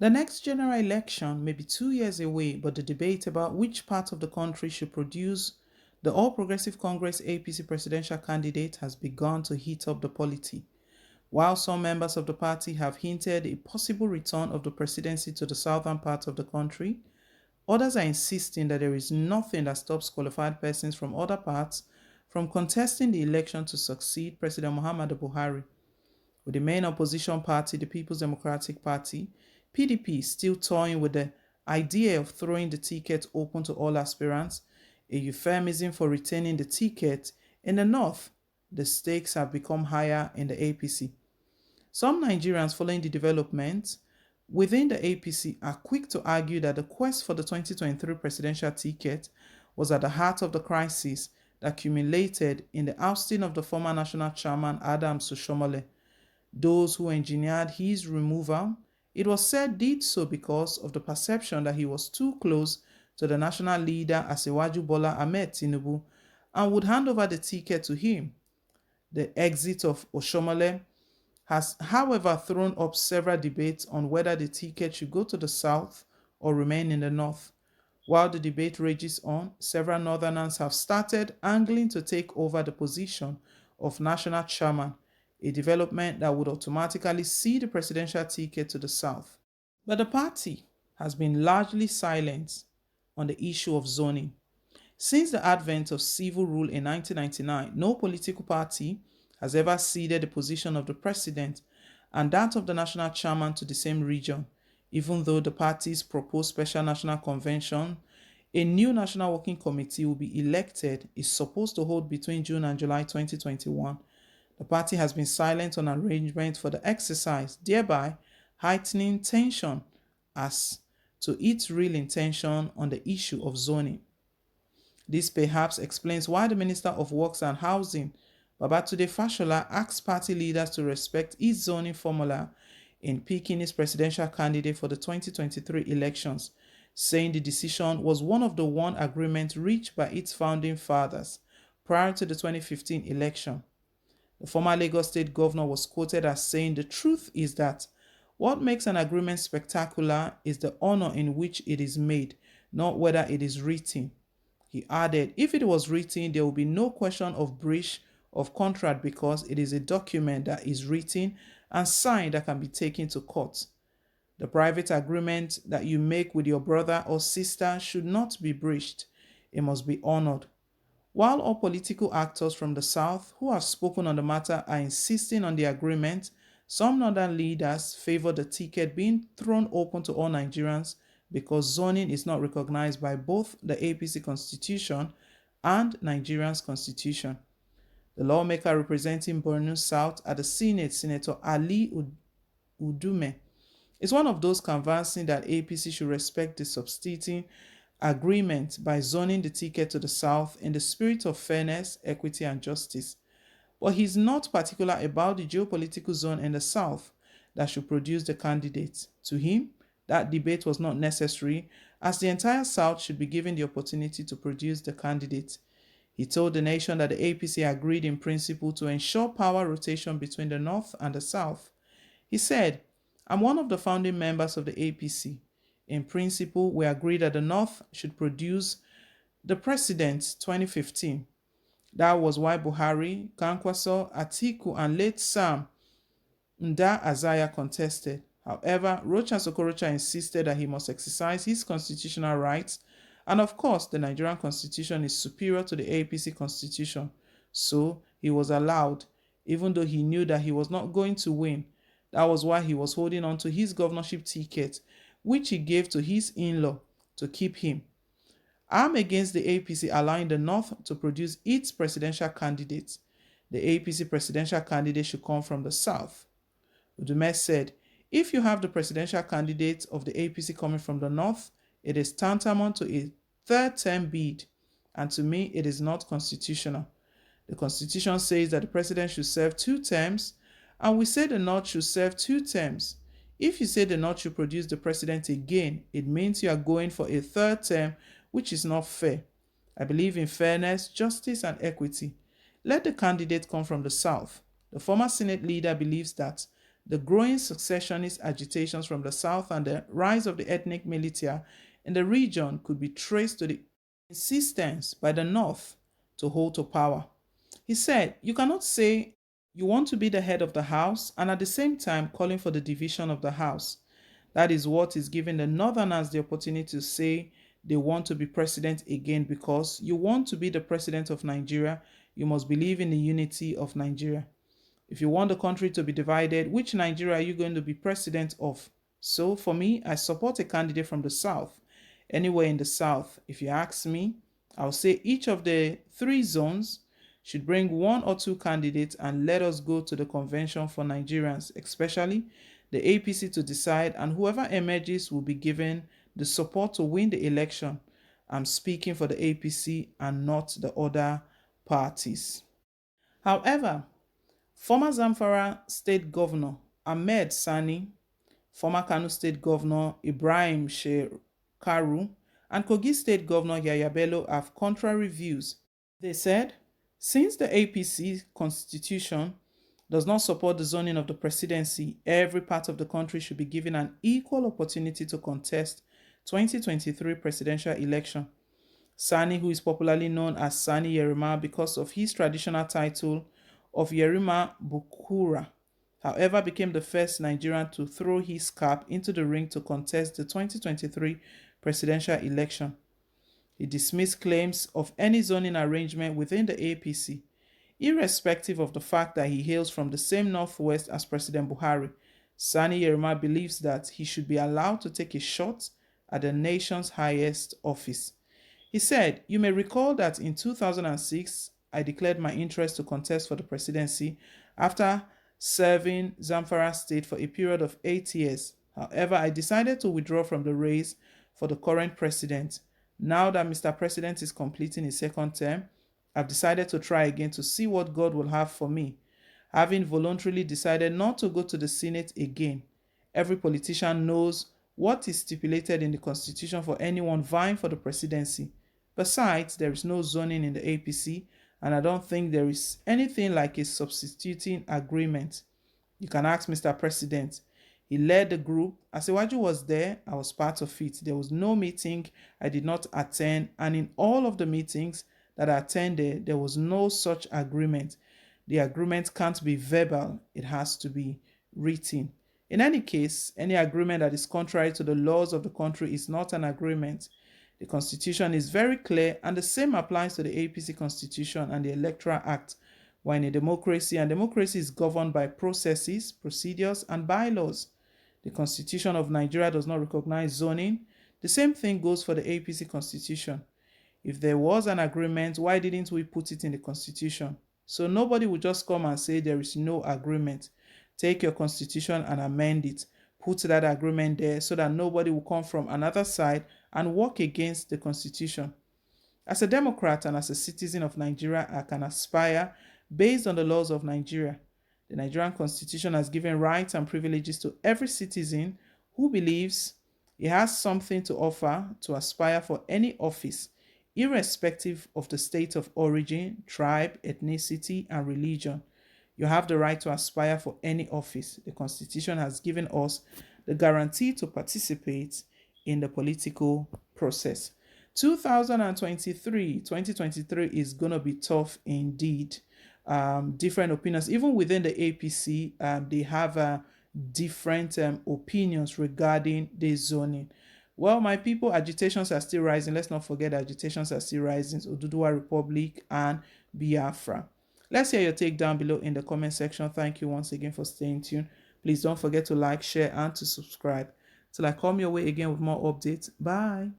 The next general election may be 2 years away, but the debate about which part of the country should produce the All Progressive Congress APC presidential candidate has begun to heat up the polity. While some members of the party have hinted a possible return of the presidency to the southern part of the country, others are insisting that there is nothing that stops qualified persons from other parts from contesting the election to succeed President Muhammadu Buhari. With the main opposition party, the People's Democratic Party, PDP, still toying with the idea of throwing the ticket open to all aspirants, a euphemism for retaining the ticket. In the north, the stakes have become higher in the APC. Some Nigerians following the development within the APC are quick to argue that the quest for the 2023 presidential ticket was at the heart of the crisis that culminated in the ousting of the former national chairman Adams Soshomole. Those who engineered his removal, it was said, did so because of the perception that he was too close to the national leader Asiwaju Bola Ahmed Tinubu and would hand over the ticket to him. The exit of Oshomole has, however, thrown up several debates on whether the ticket should go to the south or remain in the north. While the debate rages on, several northerners have started angling to take over the position of national chairman, a development that would automatically see the presidential ticket to the south. But the party has been largely silent on the issue of zoning. Since the advent of civil rule in 1999, no political party has ever ceded the position of the president and that of the national chairman to the same region, even though the party's proposed special national convention, a new national working committee will be elected, is supposed to hold between June and July 2021. The party has been silent on arrangement for the exercise, thereby heightening tension as to its real intention on the issue of zoning. This perhaps explains why the Minister of Works and Housing, Babatunde Fashola, asked party leaders to respect its zoning formula in picking its presidential candidate for the 2023 elections, saying the decision was one of the one agreements reached by its founding fathers prior to the 2015 election. The former Lagos State governor was quoted as saying, "The truth is that what makes an agreement spectacular is the honor in which it is made, not whether it is written." He added, "If it was written, there will be no question of breach of contract because it is a document that is written and signed that can be taken to court. The private agreement that you make with your brother or sister should not be breached. It must be honored." While all political actors from the South who have spoken on the matter are insisting on the agreement, some northern leaders favor the ticket being thrown open to all Nigerians because zoning is not recognized by both the APC constitution and Nigeria's constitution. The lawmaker representing Borno South at the Senate, Senator Ali Udume, is one of those canvassing that APC should respect the substituting agreement by zoning the ticket to the south in the spirit of fairness, equity, and justice. But he's not particular about the geopolitical zone in the south that should produce the candidate. To him, that debate was not necessary, as the entire south should be given the opportunity to produce the candidate. He told the nation that the APC agreed in principle to ensure power rotation between the north and the south. He said, "I'm one of the founding members of the APC. In principle, we agreed that the North should produce the president 2015. That was why Buhari, Kwankwaso, Atiku, and late Sam Nda Azaya contested. However, Rocha Sokorocha insisted that he must exercise his constitutional rights, and of course, the Nigerian constitution is superior to the APC constitution, so he was allowed, even though he knew that he was not going to win. That was why he was holding on to his governorship ticket, which he gave to his in-law to keep him. I'm against the APC allowing the North to produce its presidential candidate. The APC presidential candidate should come from the South." Udume said, "If you have the presidential candidate of the APC coming from the North, it is tantamount to a third term bid, and to me, it is not constitutional. The Constitution says that the president should serve 2 terms, and we say the North should serve 2 terms. If you say the North should produce the president again, it means you are going for a third term, which is not fair. I believe in fairness, justice, and equity. Let the candidate come from the South." The former Senate leader believes that The growing successionist agitations from the south and the rise of the ethnic militia in the region could be traced to the insistence by the north to hold to power. He said, "You cannot say you want to be the head of the house and at the same time calling for the division of the house. That is what is giving the Northerners the opportunity to say they want to be president again because you want to be the president of Nigeria. You must believe in the unity of Nigeria. If you want the country to be divided, which Nigeria are you going to be president of? So for me, I support a candidate from the South. Anywhere in the South, if you ask me, I'll say each of the three zones should bring one or two candidates and let us go to the convention for Nigerians, especially the APC, to decide, and whoever emerges will be given the support to win the election. I'm speaking for the APC and not the other parties." However, former Zamfara State Governor Ahmed Sani, former Kano State Governor Ibrahim Shekaru, and Kogi State Governor Yaya Bello have contrary views. They said, since the APC constitution does not support the zoning of the presidency, every part of the country should be given an equal opportunity to contest 2023 presidential election. Sani, who is popularly known as Sani Yerima because of his traditional title of Yerima Bukura, however, became the first Nigerian to throw his cap into the ring to contest the 2023 presidential election. He dismissed claims of any zoning arrangement within the APC, irrespective of the fact that he hails from the same northwest as President Buhari. Sani Yerima believes that he should be allowed to take a shot at the nation's highest office. He said, "You may recall that in 2006, I declared my interest to contest for the presidency after serving Zamfara State for a period of 8 years. However, I decided to withdraw from the race for the current president. Now that Mr. President is completing his second term, I've decided to try again to see what God will have for me. Having voluntarily decided not to go to the Senate again, every politician knows what is stipulated in the Constitution for anyone vying for the presidency. Besides, there is no zoning in the APC, and I don't think there is anything like a substituting agreement. You can ask Mr. President. He led the group. Asiwaju was there. I was part of it. There was no meeting I did not attend, and in all of the meetings that I attended, there was no such agreement. The agreement can't be verbal. It has to be written. In any case, any agreement that is contrary to the laws of the country is not an agreement. The Constitution is very clear, and the same applies to the APC Constitution and the Electoral Act. We're in a democracy, and democracy is governed by processes, procedures, and bylaws. The Constitution of Nigeria does not recognize zoning. The same thing goes for the APC Constitution. If there was an agreement, why didn't we put it in the Constitution? So nobody will just come and say there is no agreement. Take your Constitution and amend it. Put that agreement there so that nobody will come from another side and work against the Constitution. As a Democrat and as a citizen of Nigeria, I can aspire based on the laws of Nigeria. The Nigerian Constitution has given rights and privileges to every citizen who believes he has something to offer to aspire for any office, irrespective of the state of origin, tribe, ethnicity, and religion. You have the right to aspire for any office. The Constitution has given us the guarantee to participate in the political process. 2023 is going to be tough indeed. Different opinions, even within the APC, they have different opinions regarding the zoning. Well, my people, agitations are still rising. Let's not forget agitations are still rising. Oduduwa Republic and Biafra. Let's hear your take down below in the comment section. Thank you once again for staying tuned. Please don't forget to like, share, and to subscribe. Till I come your way again with more updates. Bye.